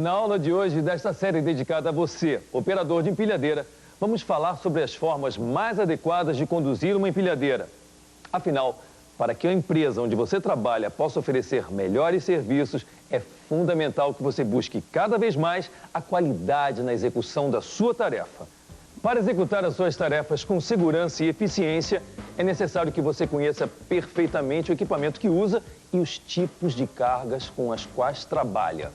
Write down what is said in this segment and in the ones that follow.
Na aula de hoje, desta série dedicada a você, operador de empilhadeira, vamos falar sobre as formas mais adequadas de conduzir uma empilhadeira. Afinal, para que a empresa onde você trabalha possa oferecer melhores serviços, é fundamental que você busque cada vez mais a qualidade na execução da sua tarefa. Para executar as suas tarefas com segurança e eficiência, é necessário que você conheça perfeitamente o equipamento que usa e os tipos de cargas com as quais trabalha.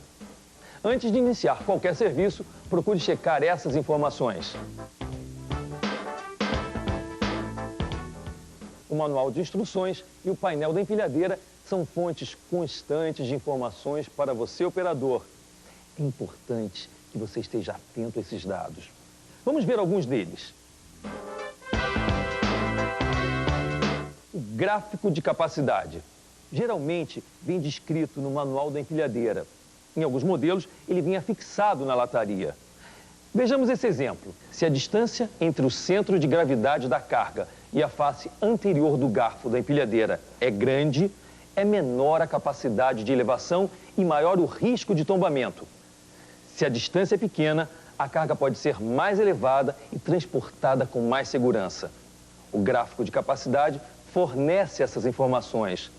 Antes de iniciar qualquer serviço, procure checar essas informações. O manual de instruções e o painel da empilhadeira são fontes constantes de informações para você, operador. É importante que você esteja atento a esses dados. Vamos ver alguns deles. O gráfico de capacidade. Geralmente vem descrito no manual da empilhadeira. Em alguns modelos, ele vem afixado na lataria. Vejamos esse exemplo. Se a distância entre o centro de gravidade da carga e a face anterior do garfo da empilhadeira é grande, é menor a capacidade de elevação e maior o risco de tombamento. Se a distância é pequena, a carga pode ser mais elevada e transportada com mais segurança. O gráfico de capacidade fornece essas informações.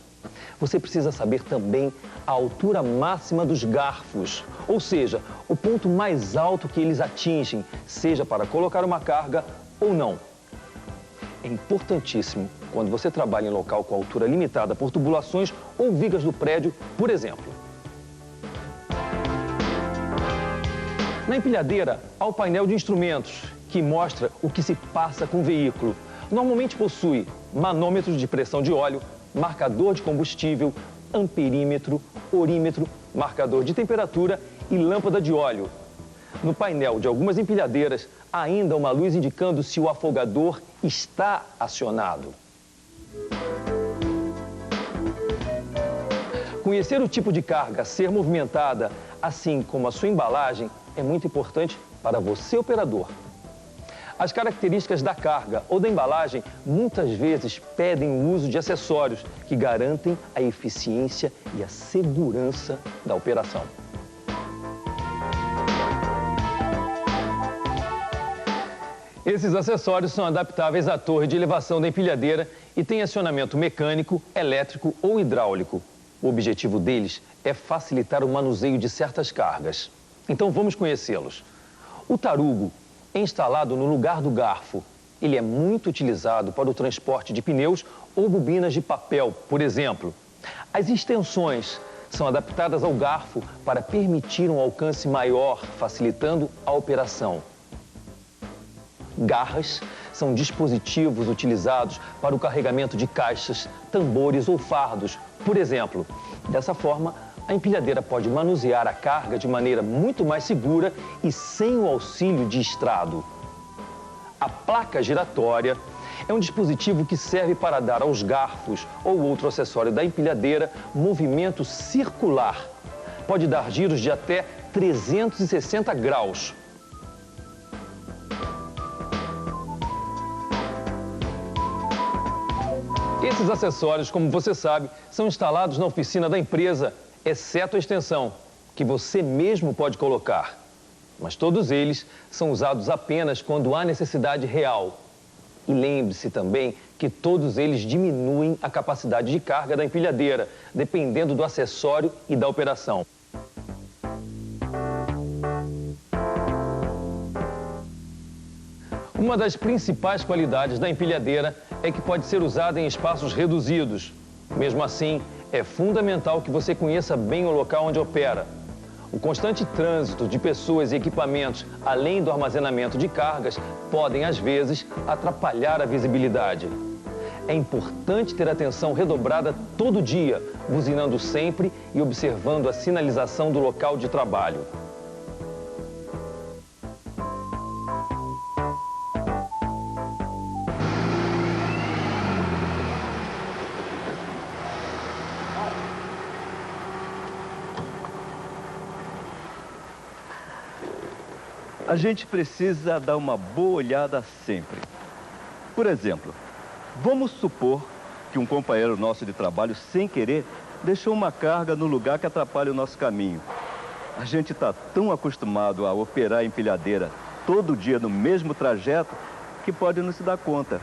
Você precisa saber também a altura máxima dos garfos, ou seja, o ponto mais alto que eles atingem, seja para colocar uma carga ou não. É importantíssimo quando você trabalha em local com altura limitada por tubulações ou vigas do prédio, por exemplo. Na empilhadeira, há o painel de instrumentos, que mostra o que se passa com o veículo. Normalmente possui manômetro de pressão de óleo, marcador de combustível, amperímetro, orímetro, marcador de temperatura e lâmpada de óleo. No painel de algumas empilhadeiras, há ainda uma luz indicando se o afogador está acionado. Conhecer o tipo de carga a ser movimentada, assim como a sua embalagem, é muito importante para você, operador. As características da carga ou da embalagem muitas vezes pedem o uso de acessórios que garantem a eficiência e a segurança da operação. Esses acessórios são adaptáveis à torre de elevação da empilhadeira e têm acionamento mecânico, elétrico ou hidráulico. O objetivo deles é facilitar o manuseio de certas cargas. Então vamos conhecê-los. O tarugo é instalado no lugar do garfo. Ele é muito utilizado para o transporte de pneus ou bobinas de papel, por exemplo. As extensões são adaptadas ao garfo para permitir um alcance maior, facilitando a operação. Garras são dispositivos utilizados para o carregamento de caixas, tambores ou fardos, por exemplo. Dessa forma, a empilhadeira pode manusear a carga de maneira muito mais segura e sem o auxílio de estrado. A placa giratória é um dispositivo que serve para dar aos garfos ou outro acessório da empilhadeira movimento circular. Pode dar giros de até 360 graus. Esses acessórios, como você sabe, são instalados na oficina da empresa, exceto a extensão, que você mesmo pode colocar. Mas todos eles são usados apenas quando há necessidade real. E lembre-se também que todos eles diminuem a capacidade de carga da empilhadeira, dependendo do acessório e da operação. Uma das principais qualidades da empilhadeira é que pode ser usada em espaços reduzidos. Mesmo assim, é fundamental que você conheça bem o local onde opera. O constante trânsito de pessoas e equipamentos, além do armazenamento de cargas, podem, às vezes, atrapalhar a visibilidade. É importante ter atenção redobrada todo dia, buzinando sempre e observando a sinalização do local de trabalho. A gente precisa dar uma boa olhada sempre. Por exemplo, vamos supor que um companheiro nosso de trabalho, sem querer, deixou uma carga no lugar que atrapalha o nosso caminho. A gente está tão acostumado a operar a empilhadeira todo dia no mesmo trajeto que pode não se dar conta.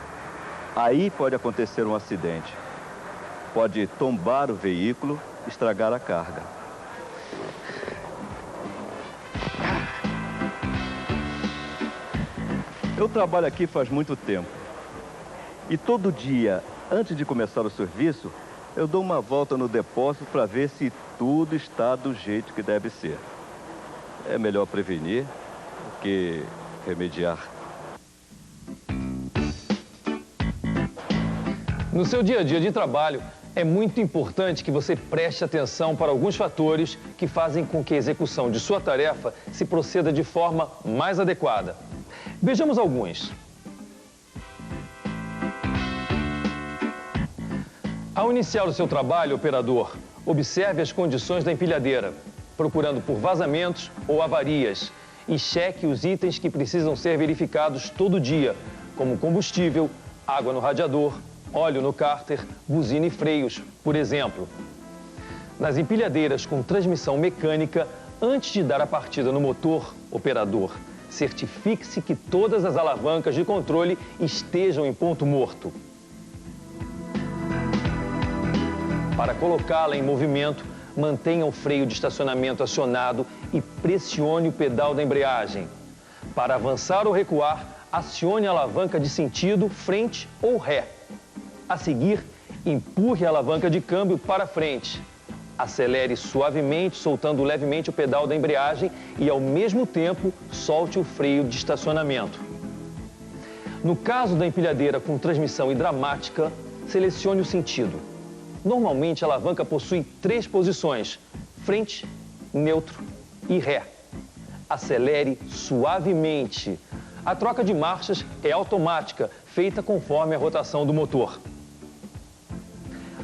Aí pode acontecer um acidente. Pode tombar o veículo, estragar a carga. Eu trabalho aqui faz muito tempo. E todo dia, antes de começar o serviço, eu dou uma volta no depósito para ver se tudo está do jeito que deve ser. É melhor prevenir do que remediar. No seu dia a dia de trabalho, é muito importante que você preste atenção para alguns fatores que fazem com que a execução de sua tarefa se proceda de forma mais adequada. Vejamos alguns. Ao iniciar o seu trabalho, operador, observe as condições da empilhadeira, procurando por vazamentos ou avarias, e cheque os itens que precisam ser verificados todo dia, como combustível, água no radiador, óleo no cárter, buzina e freios, por exemplo. Nas empilhadeiras com transmissão mecânica, antes de dar a partida no motor, operador, certifique-se que todas as alavancas de controle estejam em ponto morto. Para colocá-la em movimento, mantenha o freio de estacionamento acionado e pressione o pedal da embreagem. Para avançar ou recuar, acione a alavanca de sentido frente ou ré. A seguir, empurre a alavanca de câmbio para frente. Acelere suavemente, soltando levemente o pedal da embreagem e, ao mesmo tempo, solte o freio de estacionamento. No caso da empilhadeira com transmissão hidráulica, selecione o sentido. Normalmente, a alavanca possui 3 posições: frente, neutro e ré. Acelere suavemente. A troca de marchas é automática, feita conforme a rotação do motor.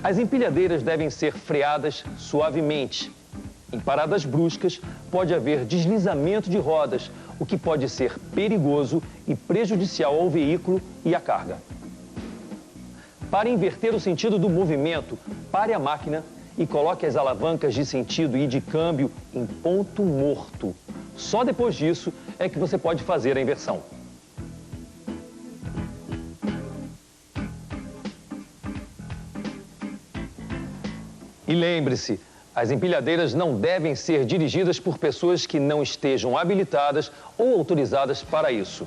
As empilhadeiras devem ser freadas suavemente. Em paradas bruscas, pode haver deslizamento de rodas, o que pode ser perigoso e prejudicial ao veículo e à carga. Para inverter o sentido do movimento, pare a máquina e coloque as alavancas de sentido e de câmbio em ponto morto. Só depois disso é que você pode fazer a inversão. E lembre-se, as empilhadeiras não devem ser dirigidas por pessoas que não estejam habilitadas ou autorizadas para isso.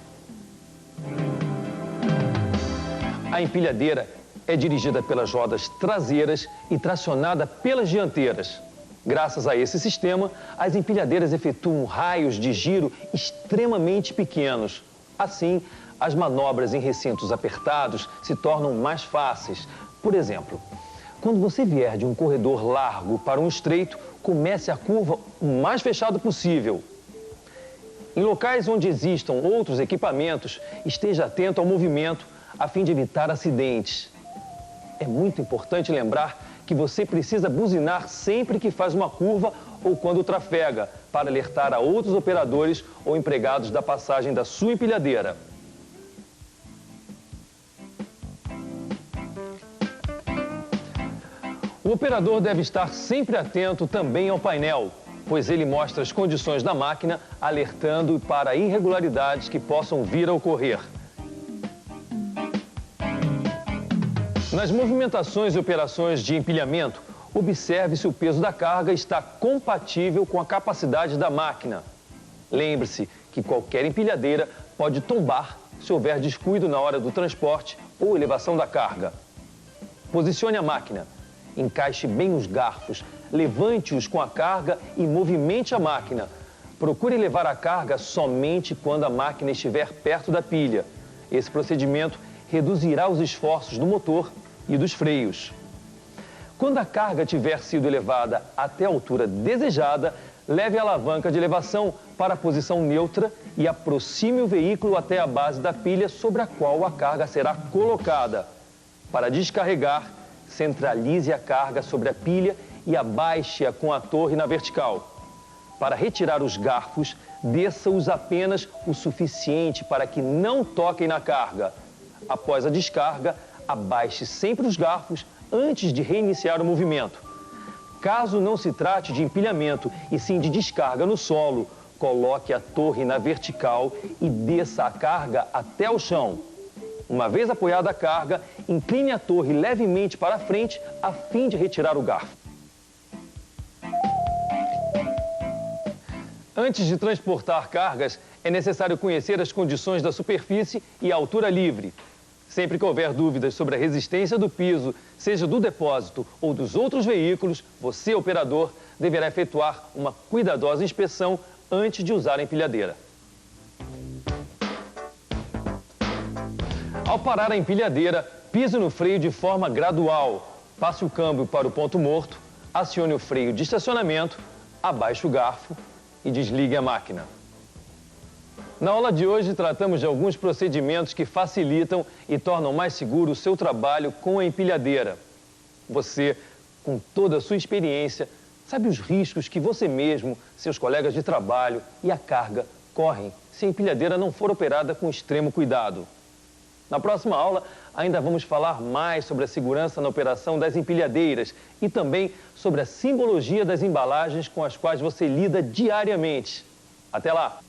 A empilhadeira é dirigida pelas rodas traseiras e tracionada pelas dianteiras. Graças a esse sistema, as empilhadeiras efetuam raios de giro extremamente pequenos. Assim, as manobras em recintos apertados se tornam mais fáceis. Por exemplo, quando você vier de um corredor largo para um estreito, comece a curva o mais fechado possível. Em locais onde existam outros equipamentos, esteja atento ao movimento a fim de evitar acidentes. É muito importante lembrar que você precisa buzinar sempre que faz uma curva ou quando trafega, para alertar a outros operadores ou empregados da passagem da sua empilhadeira. O operador deve estar sempre atento também ao painel, pois ele mostra as condições da máquina, alertando para irregularidades que possam vir a ocorrer. Nas movimentações e operações de empilhamento, observe se o peso da carga está compatível com a capacidade da máquina. Lembre-se que qualquer empilhadeira pode tombar se houver descuido na hora do transporte ou elevação da carga. Posicione a máquina, encaixe bem os garfos, levante-os com a carga e movimente a máquina. Procure levar a carga somente quando a máquina estiver perto da pilha. Esse procedimento reduzirá os esforços do motor e dos freios. Quando a carga tiver sido elevada até a altura desejada, leve a alavanca de elevação para a posição neutra e aproxime o veículo até a base da pilha sobre a qual a carga será colocada. Para descarregar, centralize a carga sobre a pilha e abaixe-a com a torre na vertical. Para retirar os garfos, desça-os apenas o suficiente para que não toquem na carga. Após a descarga, abaixe sempre os garfos antes de reiniciar o movimento. Caso não se trate de empilhamento, e sim de descarga no solo, coloque a torre na vertical e desça a carga até o chão. Uma vez apoiada a carga, incline a torre levemente para a frente a fim de retirar o garfo. Antes de transportar cargas, é necessário conhecer as condições da superfície e a altura livre. Sempre que houver dúvidas sobre a resistência do piso, seja do depósito ou dos outros veículos, você, operador, deverá efetuar uma cuidadosa inspeção antes de usar a empilhadeira. Ao parar a empilhadeira, pise no freio de forma gradual. Passe o câmbio para o ponto morto, acione o freio de estacionamento, abaixe o garfo e desligue a máquina. Na aula de hoje, tratamos de alguns procedimentos que facilitam e tornam mais seguro o seu trabalho com a empilhadeira. Você, com toda a sua experiência, sabe os riscos que você mesmo, seus colegas de trabalho e a carga correm se a empilhadeira não for operada com extremo cuidado. Na próxima aula, ainda vamos falar mais sobre a segurança na operação das empilhadeiras e também sobre a simbologia das embalagens com as quais você lida diariamente. Até lá!